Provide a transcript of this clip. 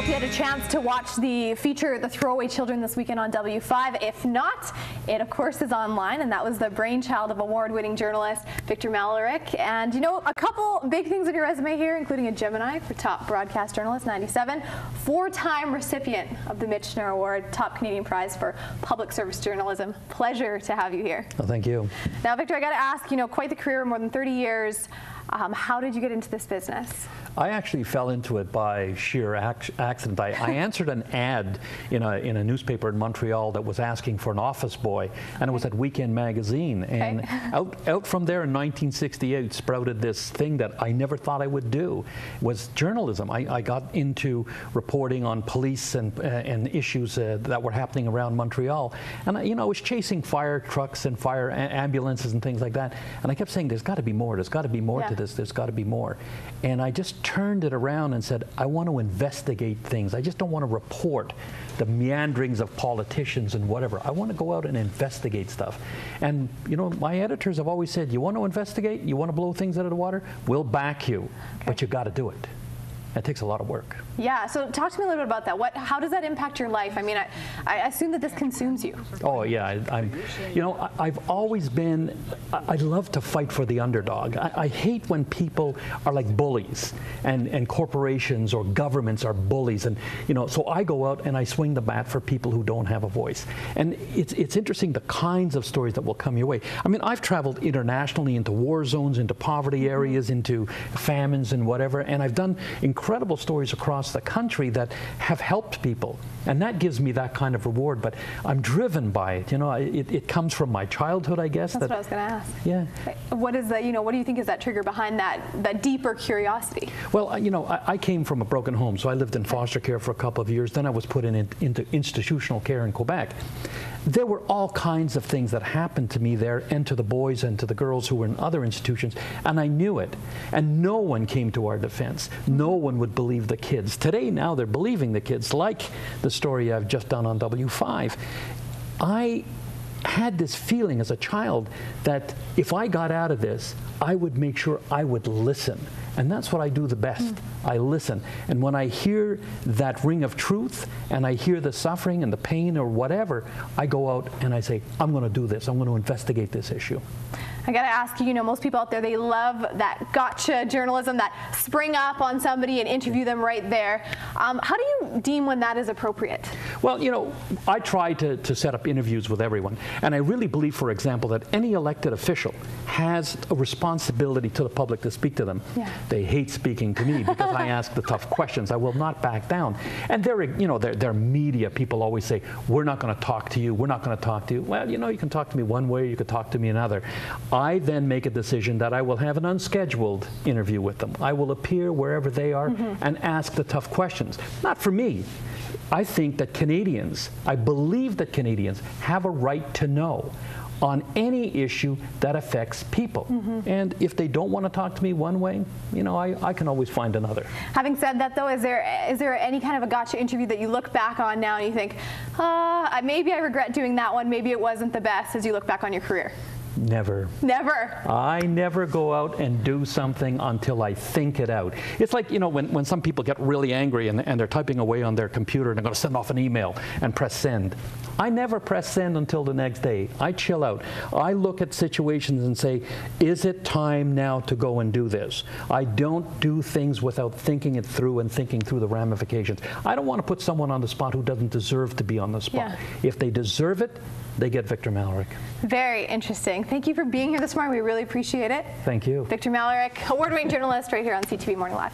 hope you had a chance to watch the feature, The Throwaway Children, this weekend on W5. If not, it of course is online, and that was the brainchild of award-winning journalist Victor Malarek. And you know, a couple big things on your resume here, including a Gemini for Top Broadcast Journalist 97, four-time recipient of the Michener Award, top Canadian prize for public service journalism. Pleasure to have you here. Well, thank you. Now, Victor, I got to ask, you know, quite the career, more than 30 years. How did you get into this business? I actually fell into it by sheer accident. I answered an ad in a newspaper in Montreal that was asking for an office boy, and it was at Weekend Magazine. And out from there in 1968 sprouted this thing that I never thought I would do, was journalism. I got into reporting on police and issues that were happening around Montreal. And I was chasing fire trucks and fire ambulances and things like that. And I kept saying, there's got to be more. There's got to be more to this. There's got to be more. And I just turned it around and said, I want to investigate things. I just don't want to report the meanderings of politicians and whatever. I want to go out and investigate stuff. And you know, my editors have always said, you want to investigate, you want to blow things out of the water, we'll back you, but you got to do it. It takes a lot of work. Yeah, so talk to me a little bit about that. How does that impact your life? I mean, I assume that this consumes you. Oh yeah, I've always been, I love to fight for the underdog. I hate when people are like bullies and corporations or governments are bullies, and so I go out and I swing the bat for people who don't have a voice. And it's interesting the kinds of stories that will come your way. I mean, I've traveled internationally into war zones, into poverty areas, into famines and whatever, and I've done incredible stories across the country that have helped people, and that gives me that kind of reward. But I'm driven by it. It comes from my childhood, I guess. That's what I was going to ask. Yeah. What is the, what do you think is that trigger behind that deeper curiosity? Well, I came from a broken home, so I lived in foster care for a couple of years. Then I was put into institutional care in Quebec. There were all kinds of things that happened to me there, and to the boys and to the girls who were in other institutions, and I knew it. And no one came to our defense. No one would believe the kids. Today, now they're believing the kids, like the story I've just done on W5. I had this feeling as a child that if I got out of this, I would make sure I would listen. And that's what I do the best. I listen. And when I hear that ring of truth, and I hear the suffering and the pain or whatever, I go out and I say, I'm going to do this. I'm going to investigate this issue. I got to ask you, most people out there, they love that gotcha journalism, that spring up on somebody and interview them right there. How do you deem when that is appropriate? Well, I try to set up interviews with everyone. And I really believe, for example, that any elected official has a responsibility to the public to speak to them. Yeah. They hate speaking to me because I ask the tough questions. I will not back down. And they're media. People always say, we're not going to talk to you. We're not going to talk to you. Well, you can talk to me one way, you can talk to me another. I then make a decision that I will have an unscheduled interview with them. I will appear wherever they are and ask the tough questions. Not for me. I think that I believe that Canadians have a right to know on any issue that affects people. And if they don't want to talk to me one way, I can always find another. Having said that, though, is there any kind of a gotcha interview that you look back on now and you think, maybe I regret doing that one, maybe it wasn't the best, as you look back on your career? Never. Never? I never go out and do something until I think it out. It's like, when some people get really angry and they're typing away on their computer and they're going to send off an email and press send. I never press send until the next day. I chill out. I look at situations and say, is it time now to go and do this? I don't do things without thinking it through and thinking through the ramifications. I don't want to put someone on the spot who doesn't deserve to be on the spot. Yeah. If they deserve it, they get Victor Malarek. Very interesting. Thank you for being here this morning. We really appreciate it. Thank you. Victor Malarek, award-winning journalist right here on CTV Morning Live.